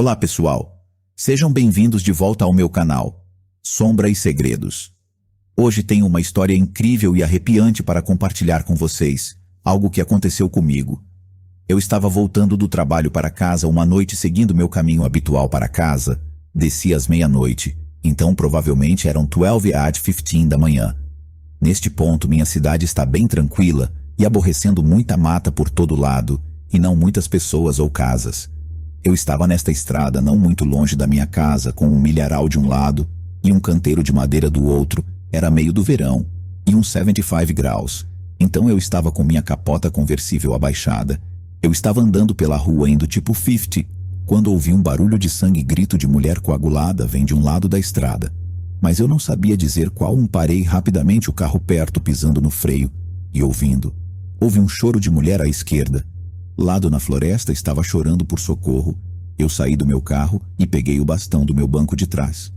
Olá pessoal, sejam bem-vindos de volta ao meu canal, Sombra e Segredos. Hoje tenho uma história incrível e arrepiante para compartilhar com vocês, algo que aconteceu comigo. Eu estava voltando do trabalho para casa uma noite seguindo meu caminho habitual para casa, desci às meia-noite, então provavelmente eram 12:15 da manhã. Neste ponto minha cidade está bem tranquila e aborrecendo muita mata por todo lado, e não muitas pessoas ou casas. Eu estava nesta estrada não muito longe da minha casa, com um milharal de um lado e um canteiro de madeira do outro. Era meio do verão e uns 75 graus. Então eu estava com minha capota conversível abaixada. Eu estava andando pela rua indo tipo 50, quando ouvi um barulho de sangue e grito de mulher coagulada vem de um lado da estrada. Mas eu não sabia dizer qual. Parei rapidamente o carro perto, pisando no freio e ouvindo. Houve um choro de mulher à esquerda. Lado na floresta estava chorando por socorro. Eu saí do meu carro e peguei o bastão do meu banco de trás.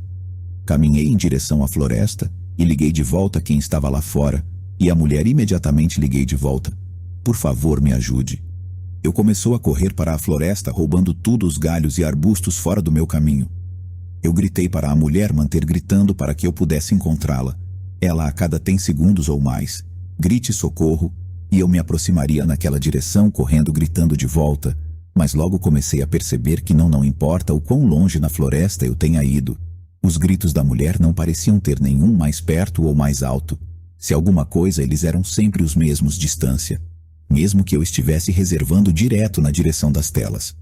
Caminhei em direção à floresta e liguei de volta quem estava lá fora, e a mulher imediatamente liguei de volta. Por favor, me ajude. Eu começou a correr para a floresta, roubando tudo, os galhos e arbustos fora do meu caminho. Eu gritei para a mulher manter gritando para que eu pudesse encontrá-la. Ela a cada 10 segundos ou mais. Grite socorro. E eu me aproximaria naquela direção, correndo, gritando de volta, mas logo comecei a perceber que não importa o quão longe na floresta eu tenha ido. Os gritos da mulher não pareciam ter nenhum mais perto ou mais alto. Se alguma coisa, eles eram sempre os mesmos, distância, mesmo que eu estivesse reservando direto na direção das telas.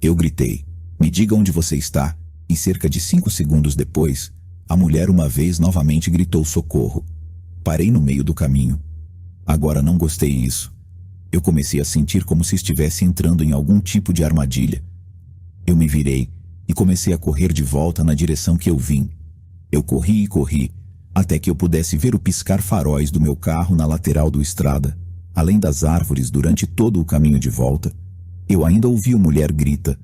Eu gritei, me diga onde você está, e cerca de 5 segundos depois, a mulher uma vez novamente gritou socorro. Parei no meio do caminho. Agora não gostei disso. Eu comecei a sentir como se estivesse entrando em algum tipo de armadilha. Eu me virei e comecei a correr de volta na direção que eu vim. Eu corri e corri, até que eu pudesse ver o piscar faróis do meu carro na lateral da estrada, além das árvores durante todo o caminho de volta. Eu ainda ouvi a mulher grita,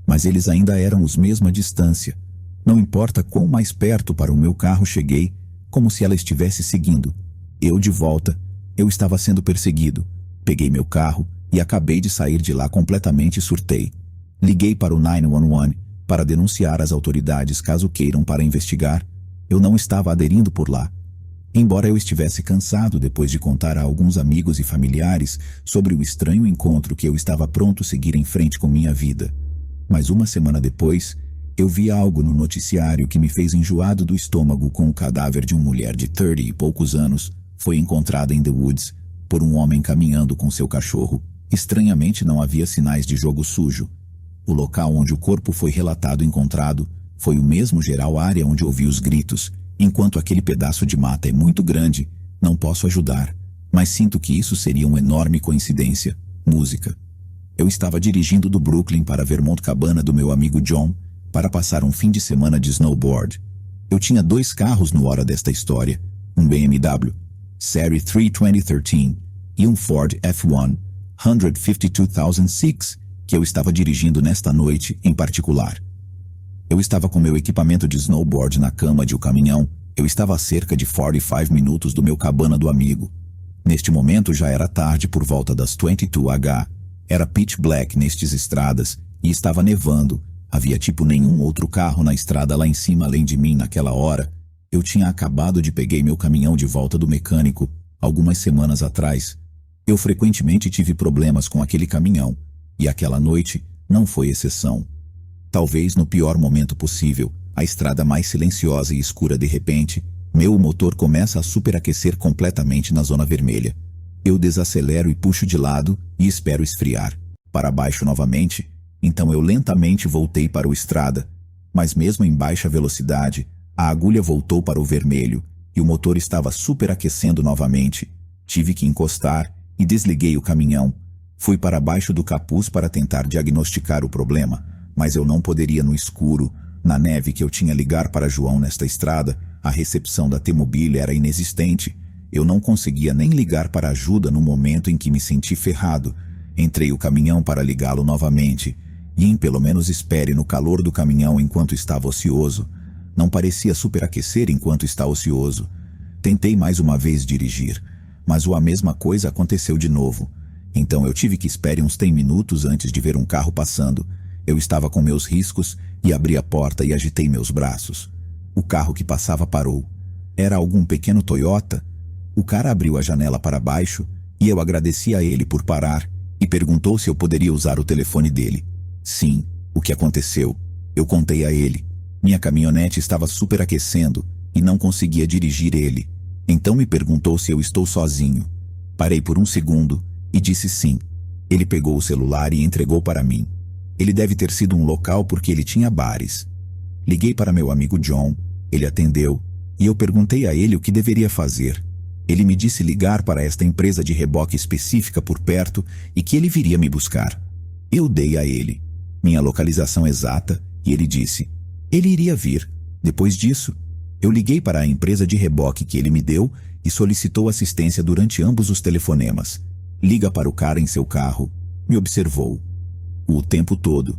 mas eles ainda eram os mesma distância. Não importa quão mais perto para o meu carro cheguei, como se ela estivesse seguindo. Eu de volta. Eu estava sendo perseguido. Peguei meu carro e acabei de sair de lá completamente. Surtei. Liguei para o 911 para denunciar às autoridades caso queiram para investigar. Eu não estava aderindo por lá. Embora eu estivesse cansado depois de contar a alguns amigos e familiares sobre o estranho encontro, que eu estava pronto a seguir em frente com minha vida. Mas uma semana depois, eu vi algo no noticiário que me fez enjoado do estômago, com o cadáver de uma mulher de 30 e poucos anos. Foi encontrada em The Woods por um homem caminhando com seu cachorro. Estranhamente não havia sinais de jogo sujo. O local onde o corpo foi relatado encontrado foi o mesmo geral área onde ouvi os gritos. Enquanto aquele pedaço de mata é muito grande, não posso ajudar, mas sinto que isso seria uma enorme coincidência. Música. Eu estava dirigindo do Brooklyn para Vermont Cabana do meu amigo John para passar um fim de semana de snowboard. Eu tinha 2 carros na hora desta história, um BMW Série 3 2013 e um Ford F1 152,006 que eu estava dirigindo nesta noite em particular. Eu estava com meu equipamento de snowboard na cama de um caminhão. Eu estava a cerca de 45 minutos do meu cabana do amigo. Neste momento já era tarde, por volta das 22h. Era pitch black nestas estradas e estava nevando. Havia tipo nenhum outro carro na estrada lá em cima além de mim naquela hora. Eu tinha acabado de pegar meu caminhão de volta do mecânico, algumas semanas atrás. Eu frequentemente tive problemas com aquele caminhão, e aquela noite não foi exceção. Talvez no pior momento possível, a estrada mais silenciosa e escura, de repente, meu motor começa a superaquecer completamente na zona vermelha. Eu desacelero e puxo de lado e espero esfriar. Para baixo novamente, então eu lentamente voltei para a estrada, mas mesmo em baixa velocidade, a agulha voltou para o vermelho e o motor estava superaquecendo novamente. Tive que encostar e desliguei o caminhão. Fui para baixo do capuz para tentar diagnosticar o problema, mas eu não poderia no escuro. Na neve que eu tinha ligar para João nesta estrada, a recepção da T-Mobile era inexistente. Eu não conseguia nem ligar para ajuda no momento em que me senti ferrado. Entrei o caminhão para ligá-lo novamente e em pelo menos espere no calor do caminhão enquanto estava ocioso. Não parecia superaquecer enquanto está ocioso. Tentei mais uma vez dirigir, mas a mesma coisa aconteceu de novo. Então eu tive que esperar uns 10 minutos antes de ver um carro passando. Eu estava com meus riscos e abri a porta e agitei meus braços. O carro que passava parou. Era algum pequeno Toyota? O cara abriu a janela para baixo e eu agradeci a ele por parar e perguntou se eu poderia usar o telefone dele. Sim, o que aconteceu? Eu contei a ele. Minha caminhonete estava superaquecendo e não conseguia dirigir ele. Então me perguntou se eu estou sozinho. Parei por um segundo e disse sim. Ele pegou o celular e entregou para mim. Ele deve ter sido um local porque ele tinha bares. Liguei para meu amigo John, ele atendeu, e eu perguntei a ele o que deveria fazer. Ele me disse ligar para esta empresa de reboque específica por perto e que ele viria me buscar. Eu dei a ele minha localização exata e ele disse, ele iria vir. Depois disso, eu liguei para a empresa de reboque que ele me deu e solicitou assistência durante ambos os telefonemas. Liga para o cara em seu carro, me observou. O tempo todo.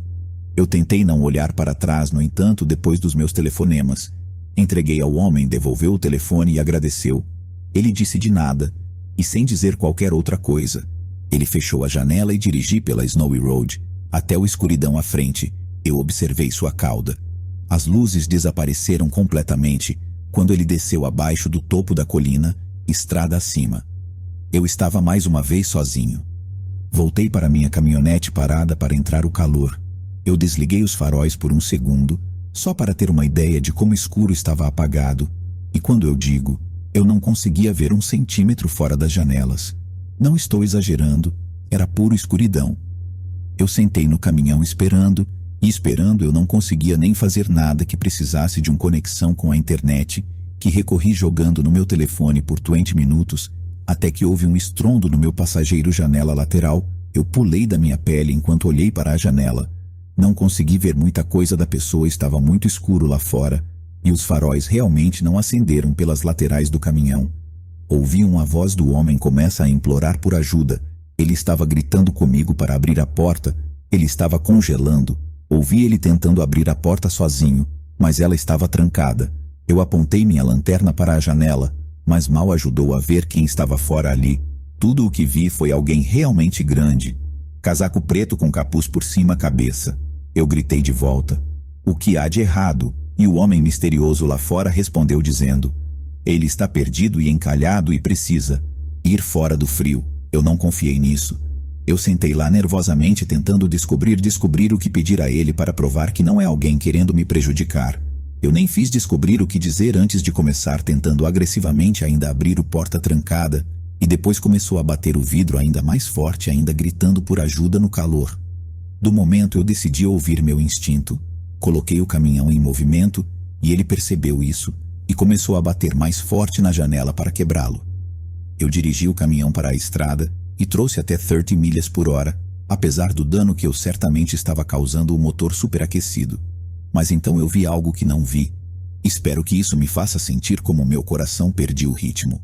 Eu tentei não olhar para trás, no entanto, depois dos meus telefonemas. Entreguei ao homem, devolveu o telefone e agradeceu. Ele disse de nada, e sem dizer qualquer outra coisa. Ele fechou a janela e dirigi pela Snowy Road, até o escuridão à frente. Eu observei sua cauda. As luzes desapareceram completamente quando ele desceu abaixo do topo da colina, estrada acima. Eu estava mais uma vez sozinho. Voltei para minha caminhonete parada para entrar o calor. Eu desliguei os faróis por um segundo, só para ter uma ideia de como escuro estava apagado. E quando eu digo, eu não conseguia ver 1 centímetro fora das janelas. Não estou exagerando, era pura escuridão. Eu sentei no caminhão esperando, e esperando eu não conseguia nem fazer nada que precisasse de uma conexão com a internet, que recorri jogando no meu telefone por 20 minutos, até que houve um estrondo no meu passageiro janela lateral. Eu pulei da minha pele enquanto olhei para a janela. Não consegui ver muita coisa da pessoa, estava muito escuro lá fora, e os faróis realmente não acenderam pelas laterais do caminhão. Ouvi uma voz do homem começa a implorar por ajuda. Ele estava gritando comigo para abrir a porta. Ele estava congelando. Ouvi ele tentando abrir a porta sozinho, mas ela estava trancada. Eu apontei minha lanterna para a janela, mas mal ajudou a ver quem estava fora ali. Tudo o que vi foi alguém realmente grande. Casaco preto com capuz por cima da cabeça. Eu gritei de volta. O que há de errado? E o homem misterioso lá fora respondeu dizendo, ele está perdido e encalhado e precisa ir fora do frio. Eu não confiei nisso. Eu sentei lá nervosamente tentando descobrir o que pedir a ele para provar que não é alguém querendo me prejudicar. Eu nem fiz descobrir o que dizer antes de começar tentando agressivamente ainda abrir o porta trancada, e depois começou a bater o vidro ainda mais forte, ainda gritando por ajuda no calor. Do momento eu decidi ouvir meu instinto. Coloquei o caminhão em movimento e ele percebeu isso e começou a bater mais forte na janela para quebrá-lo. Eu dirigi o caminhão para a estrada e trouxe até 30 milhas por hora, apesar do dano que eu certamente estava causando o motor superaquecido. Mas então eu vi algo que não vi. Espero que isso me faça sentir como meu coração perdia o ritmo.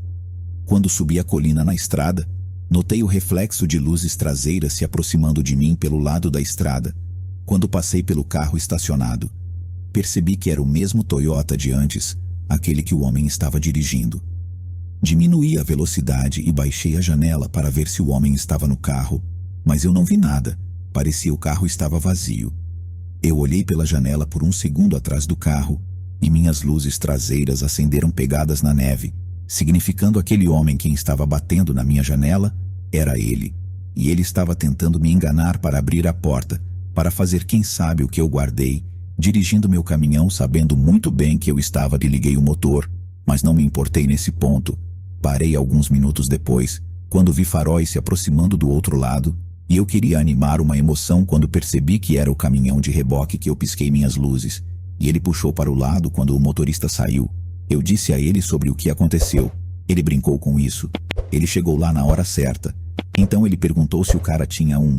Quando subi a colina na estrada, notei o reflexo de luzes traseiras se aproximando de mim pelo lado da estrada. Quando passei pelo carro estacionado, percebi que era o mesmo Toyota de antes, aquele que o homem estava dirigindo. Diminuí a velocidade e baixei a janela para ver se o homem estava no carro, mas eu não vi nada. Parecia o carro estava vazio. Eu olhei pela janela por um segundo atrás do carro e minhas luzes traseiras acenderam pegadas na neve, significando aquele homem quem estava batendo na minha janela era ele, e ele estava tentando me enganar para abrir a porta, para fazer quem sabe o que eu guardei, dirigindo meu caminhão sabendo muito bem que eu estava e liguei o motor, mas não me importei nesse ponto. Parei alguns minutos depois, quando vi faróis se aproximando do outro lado, e eu queria animar uma emoção quando percebi que era o caminhão de reboque que eu pisquei minhas luzes, e ele puxou para o lado quando o motorista saiu. Eu disse a ele sobre o que aconteceu. Ele brincou com isso. Ele chegou lá na hora certa. Então ele perguntou se o cara tinha um